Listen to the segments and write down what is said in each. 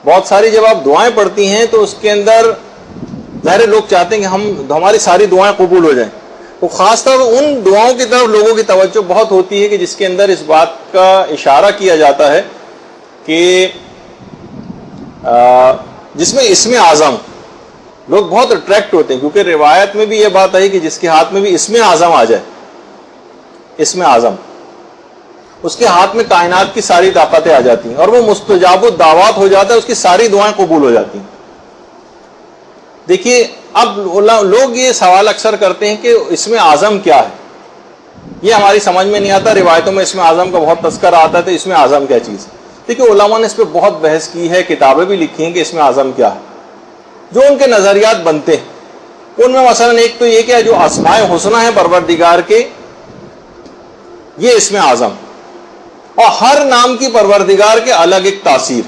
بہت ساری جب آپ دعائیں پڑھتی ہیں تو اس کے اندر ظاہر لوگ چاہتے ہیں کہ ہماری ساری دعائیں قبول ہو جائیں، تو خاص طور پر ان دعاؤں کی طرف لوگوں کی توجہ بہت ہوتی ہے کہ جس کے اندر اس بات کا اشارہ کیا جاتا ہے کہ جس میں اسم اعظم، لوگ بہت اٹریکٹ ہوتے ہیں، کیونکہ روایت میں بھی یہ بات آئی کہ جس کے ہاتھ میں بھی اسم اعظم آ جائے، اسم اعظم، اس کے ہاتھ میں کائنات کی ساری طاقتیں آ جاتی ہیں اور وہ مستجاب الدعوات ہو جاتا ہے، اس کی ساری دعائیں قبول ہو جاتی ہیں۔ دیکھیے اب لوگ یہ سوال اکثر کرتے ہیں کہ اسم اعظم کیا ہے، یہ ہماری سمجھ میں نہیں آتا، روایتوں میں اسم اعظم کا بہت تذکرہ آتا ہے، تو اسم اعظم کیا چیز ہے؟ دیکھیے علماء نے اس پہ بہت بحث کی ہے، کتابیں بھی لکھی ہیں کہ اسم اعظم کیا ہے، جو ان کے نظریات بنتے ہیں ان میں مثلا ایک تو یہ کہ جو اسماء حسنہ ہیں پروردگار کے، یہ اسم اعظم، اور ہر نام کی پروردگار کے الگ ایک تاثیر،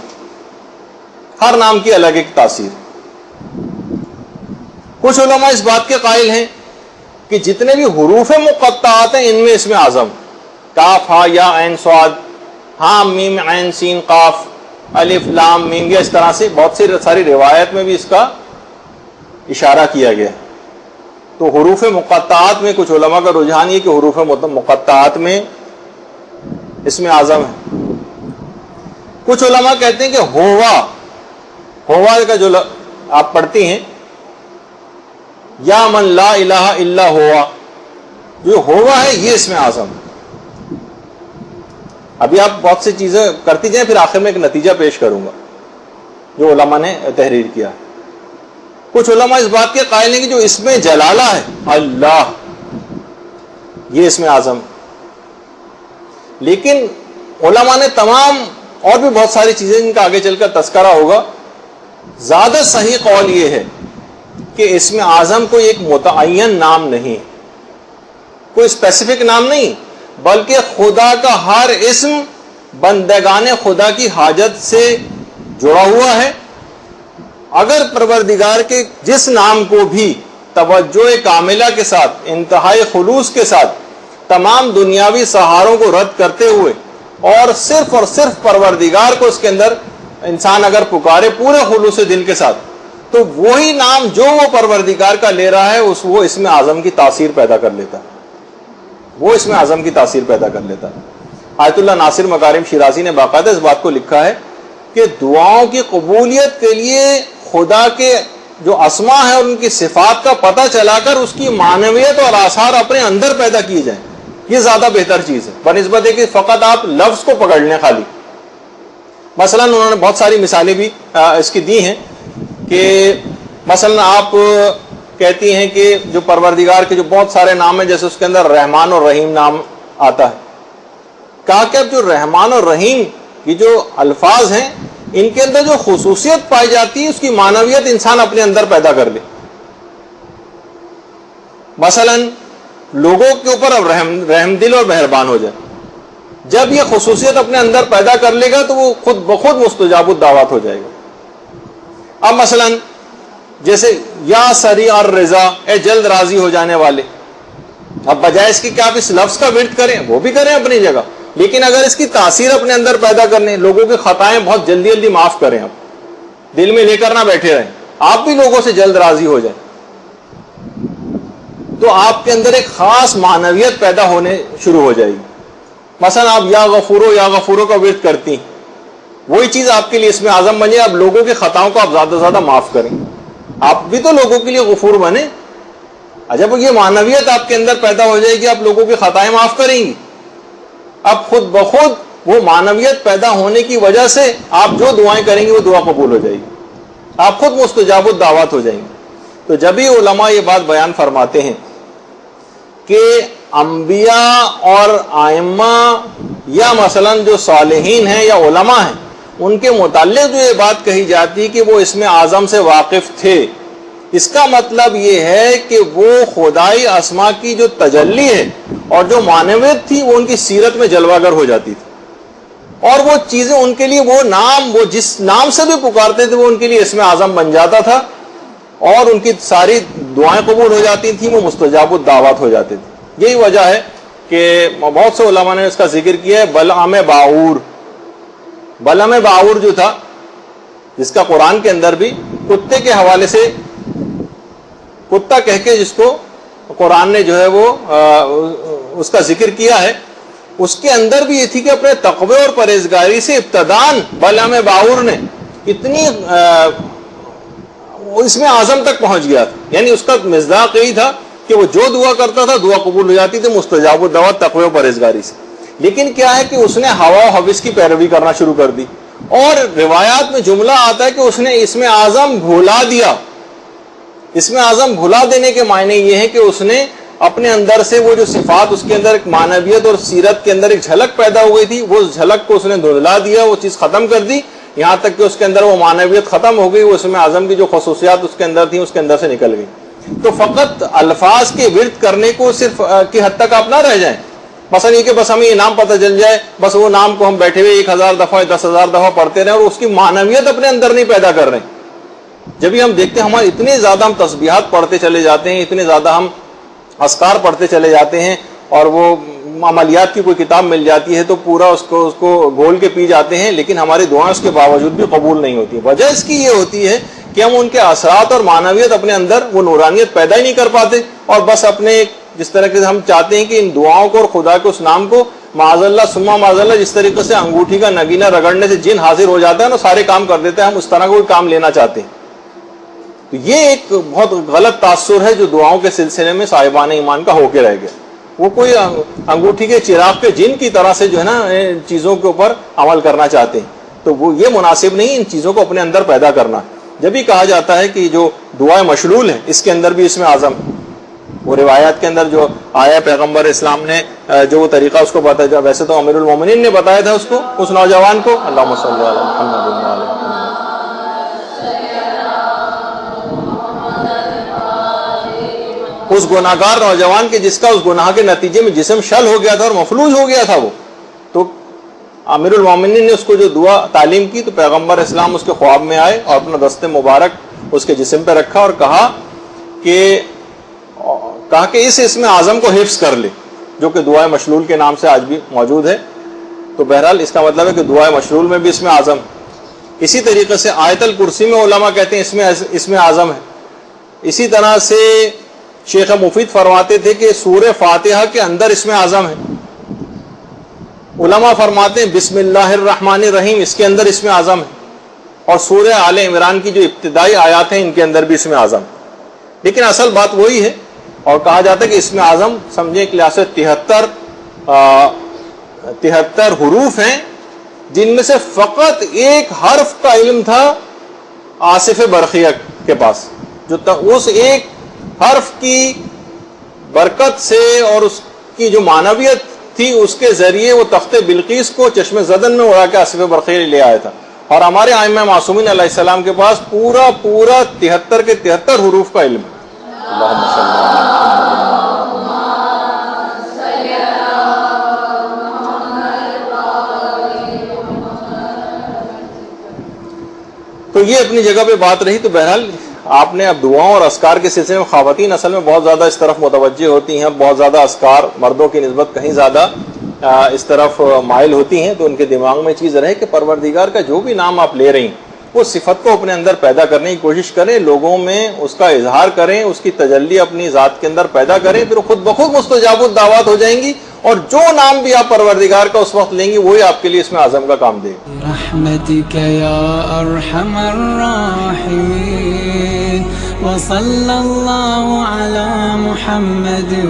ہر نام کی الگ ایک تاثیر۔ کچھ علماء اس بات کے قائل ہیں کہ جتنے بھی حروف مقطعات ہیں ان میں اسم اعظم، کاف ہا یا عین صاد، حام میم عین سین قاف الف لام میم، یا اس طرح سے بہت ساری روایت میں بھی اس کا اشارہ کیا گیا۔ تو حروف مقطعات میں کچھ علماء کا رجحان یہ کہ حروف مقطعات میں اسم اعظم ہے۔ کچھ علماء کہتے ہیں کہ ہوا کا جو آپ پڑھتی ہیں، یا من لا الہ الا ہوا، جو ہوا ہے یہ اسم اعظم۔ ابھی آپ بہت سی چیزیں کرتی جائیں، پھر آخر میں ایک نتیجہ پیش کروں گا جو علماء نے تحریر کیا۔ کچھ علماء اس بات کے قائل ہیں کہ جو اسم جلالہ ہے اللہ، یہ اسم اعظم، لیکن علماء نے تمام اور بھی بہت ساری چیزیں جن کا آگے چل کر تذکرہ ہوگا، زیادہ صحیح قول یہ ہے کہ اسم اعظم کوئی ایک متعین نام نہیں، کوئی اسپیسیفک نام نہیں، بلکہ خدا کا ہر اسم بندگان خدا کی حاجت سے جڑا ہوا ہے۔ اگر پروردگار کے جس نام کو بھی توجہ کاملہ کے ساتھ، انتہائی خلوص کے ساتھ، تمام دنیاوی سہاروں کو رد کرتے ہوئے اور صرف پروردگار کو اس کے اندر انسان اگر پکارے پورے خلوص دل کے ساتھ، تو وہی نام جو وہ پروردگار کا لے رہا ہے وہ اسم اعظم کی تاثیر پیدا کر لیتا ہے، وہ اسم اعظم کی تاثیر پیدا کر لیتا ہے۔ آیت اللہ ناصر مکارم شیرازی نے باقاعدہ اس بات کو لکھا ہے کہ دعاؤں کی قبولیت کے لیے خدا کے جو اسماء ہیں اور ان کی صفات کا پتہ چلا کر اس کی معنویت اور آثار اپنے اندر پیدا کیے جائیں، یہ زیادہ بہتر چیز ہے بنسبت ہے کہ فقط آپ لفظ کو پکڑ لیں خالی۔ مثلا انہوں نے بہت ساری مثالیں بھی اس کی دی ہیں کہ مثلا آپ کہتی ہیں کہ جو پروردگار کے جو بہت سارے نام ہیں، جیسے اس کے اندر رحمان اور رحیم نام آتا ہے، کہا کہ اب جو رحمان اور رحیم کی جو الفاظ ہیں ان کے اندر جو خصوصیت پائی جاتی ہے اس کی معنویت انسان اپنے اندر پیدا کر لے۔ مثلا لوگوں کے اوپر اب رحم دل اور مہربان ہو جائے، جب یہ خصوصیت اپنے اندر پیدا کر لے گا تو وہ خود بخود مستجاب الدعوات ہو جائے گا۔ اب مثلا جیسے یا سریع الرضا، اے جلد راضی ہو جانے والے، اب بجائے اس کی کہ آپ اس لفظ کا ورد کریں، وہ بھی کریں اپنی جگہ، لیکن اگر اس کی تاثیر اپنے اندر پیدا کرنے، لوگوں کی خطائیں بہت جلدی جلدی معاف کریں، آپ دل میں لے کر نہ بیٹھے رہیں، آپ بھی لوگوں سے جلد راضی ہو جائیں، تو آپ کے اندر ایک خاص معنویت پیدا ہونے شروع ہو جائے گی۔ مثلا آپ یا غفورو کا ورد کرتی ہیں، وہی چیز آپ کے لیے اسم اعظم بن جائے، آپ لوگوں کی خطاؤں کو آپ زیادہ سے زیادہ معاف کریں، آپ بھی تو لوگوں کے لیے غفور بنے۔ جب یہ معنویت آپ کے اندر پیدا ہو جائے گی، آپ لوگوں کی خطائیں معاف کریں گی، اب خود بخود وہ معنویت پیدا ہونے کی وجہ سے آپ جو دعائیں کریں گی وہ دعا قبول ہو جائے گی، آپ خود مستجاب الدعوات ہو جائیں گے۔ تو جب ہی علماء یہ بات بیان فرماتے ہیں کہ انبیاء اور ائمہ یا مثلا جو صالحین ہیں یا علماء ہیں، ان کے متعلق جو یہ بات کہی جاتی کہ وہ اسم اعظم سے واقف تھے، اس کا مطلب یہ ہے کہ وہ خدائی اسماء کی جو تجلی ہے اور جو معنویت تھی وہ ان کی سیرت میں جلوہ گر ہو جاتی تھی، اور وہ چیزیں ان کے لیے وہ نام، وہ جس نام سے بھی پکارتے تھے وہ ان کے لیے اسم اعظم بن جاتا تھا، اور ان کی ساری دعائیں قبول ہو جاتی تھیں، وہ مستجاب الدعوات ہو جاتے تھے۔ یہی وجہ ہے کہ بہت سے علماء نے اس کا ذکر کیا ہے۔ بلعم باعور جو تھا، جس کا قرآن کے اندر بھی کتے کے حوالے سے کتا کہہ کے جس کو قرآن نے جو ہے وہ اس کا ذکر کیا ہے، اس کے اندر بھی یہ تھی کہ اپنے تقوی اور پرہیزگاری سے ابتدان بلعم باور نے اتنی اس میں اعظم تک پہنچ گیا تھا. یعنی اس کا مصداق یہی تھا کہ وہ جو دعا کرتا تھا دعا قبول ہو جاتی تھی مستجاب الدعوت تقوی و پرہیزگاری سے. لیکن کیا ہے کہ اس نے ہوا و حوث کی پیروی کرنا شروع کر دی، اور روایات میں جملہ آتا ہے کہ اس نے اس میں اعظم بھلا دیا. اس میں اعظم بھلا دینے کے معنی یہ ہے کہ اس نے اپنے اندر سے وہ جو صفات، اس کے اندر ایک معنویت اور سیرت کے اندر ایک جھلک پیدا ہو گئی تھی، وہ جھلک کو اس نے دھندلا دیا، وہ چیز ختم کر دی، یہاں تک کہ اس کے اندر وہ معنویت ختم ہو گئی، وہ اس میں اعظم کی جو خصوصیات اس کے اندر تھیں اس کے اندر سے نکل گئی. تو فقط الفاظ کے ورد کرنے کو صرف کی حد تک آپ نہ رہ جائیں. مثلا یہ کہ بس ہمیں یہ نام پتہ چل جائے، بس وہ نام کو ہم بیٹھے ہوئے 1000 دفعہ 10,000 دفعہ پڑھتے رہیں اور اس کی معنویت اپنے اندر نہیں پیدا کر رہے ہیں. جب ہی ہم دیکھتے ہیں ہمارے اتنے زیادہ ہم تسبیحات پڑھتے چلے جاتے ہیں، اتنے زیادہ ہم اذکار پڑھتے چلے جاتے ہیں، اور وہ عملیات کی کوئی کتاب مل جاتی ہے تو پورا اس کو گول کے پی جاتے ہیں، لیکن ہماری دعائیں اس کے باوجود بھی قبول نہیں ہوتی. وجہ اس کی یہ ہوتی ہے کہ ہم ان کے اثرات اور معنویت اپنے اندر وہ نورانیت پیدا ہی نہیں کر پاتے، اور بس اپنے جس طرح سے ہم چاہتے ہیں کہ ان دعاؤں کو اور خدا کے اس نام کو معاذ اللہ ثم معاذ اللہ، جس طریقے سے انگوٹھی کا نگینہ رگڑنے سے جن حاضر ہو جاتا ہے نا، سارے کام کر دیتے ہیں، ہم اس طرح کوئی کام لینا چاہتے ہیں. تو یہ ایک بہت غلط تاثر ہے جو دعاؤں کے سلسلے میں صاحبان ایمان کا ہو کے رہ گیا. وہ کوئی انگوٹھی کے چراغ کے جن کی طرح سے جو ہے نا چیزوں کے اوپر عمل کرنا چاہتے ہیں. تو وہ یہ مناسب نہیں ان چیزوں کو اپنے اندر پیدا کرنا. جب بھی کہا جاتا ہے کہ جو دعائیں مشلول ہے اس کے اندر بھی اس میں اعظم، وہ روایات کے اندر جو آیا پیغمبر اسلام نے جو وہ طریقہ اس کو بتایا، ویسے تو امیر المومنین نے بتایا تھا اس کو، اس نوجوان کو، اللہم صلی علی محمد و علی محمد، اس گناہگار نوجوان کے جس کا اس گناہ کے نتیجے میں جسم شل ہو گیا تھا اور مفلوج ہو گیا تھا وہ. تو امیر المومنین نے اس کو جو دعا تعلیم کی تو پیغمبر اسلام اس کے خواب میں آئے اور اپنا دست مبارک اس کے جسم پہ رکھا اور کہا کہ اس میں اعظم کو حفظ کر لے، جو کہ دعائے مشلول کے نام سے آج بھی موجود ہے. تو بہرحال اس کا مطلب ہے کہ دعائے مشلول میں بھی اس میں اعظم. اسی طریقے سے آیت الکرسی میں علماء کہتے ہیں اس میں اعظم ہے. اسی طرح سے شیخ مفید فرماتے تھے کہ سورہ فاتحہ کے اندر اس میں اعظم ہے. علماء فرماتے ہیں بسم اللہ الرحمن الرحیم اس کے اندر اس میں اعظم ہے، اور سورہ آل عمران کی جو ابتدائی آیات ہیں ان کے اندر بھی اس میں اعظم. لیکن اصل بات وہی ہے، اور کہا جاتا ہے کہ اس میں اعظم سمجھیں کہ 73 حروف ہیں، جن میں سے فقط ایک حرف کا علم تھا آصف برقیہ کے پاس، جو اس ایک حرف کی برکت سے اور اس کی جو معنویت تھی اس کے ذریعے وہ تخت بلقیس کو چشم زدن میں اڑا کے آصف برقیہ لے آیا تھا. اور ہمارے ائمہ معصومین علیہ السلام کے پاس پورا 73 کے 73 حروف کا علم ہے. اللہم صلی تو یہ اپنی جگہ پہ بات رہی. تو بہرحال آپ نے اب دعاؤں اور اذکار کے سلسلے میں خواتین اصل میں بہت زیادہ اس طرف متوجہ ہوتی ہیں، بہت زیادہ اذکار مردوں کی نسبت کہیں زیادہ اس طرف مائل ہوتی ہیں. تو ان کے دماغ میں چیز رہے کہ پروردگار کا جو بھی نام آپ لے رہی ہیں وہ صفت کو اپنے اندر پیدا کرنے کی کوشش کریں، لوگوں میں اس کا اظہار کریں، اس کی تجلی اپنی ذات کے اندر پیدا کریں، پھر خود بخود مستجاب الدعوات ہو جائیں گی، اور جو نام بھی آپ پروردگار کا اس وقت لیں گی وہی آپ کے لیے اس میں اعظم کا کام دے گا. رحمتک یا ارحم الراحمین وصلی اللہ علی محمد و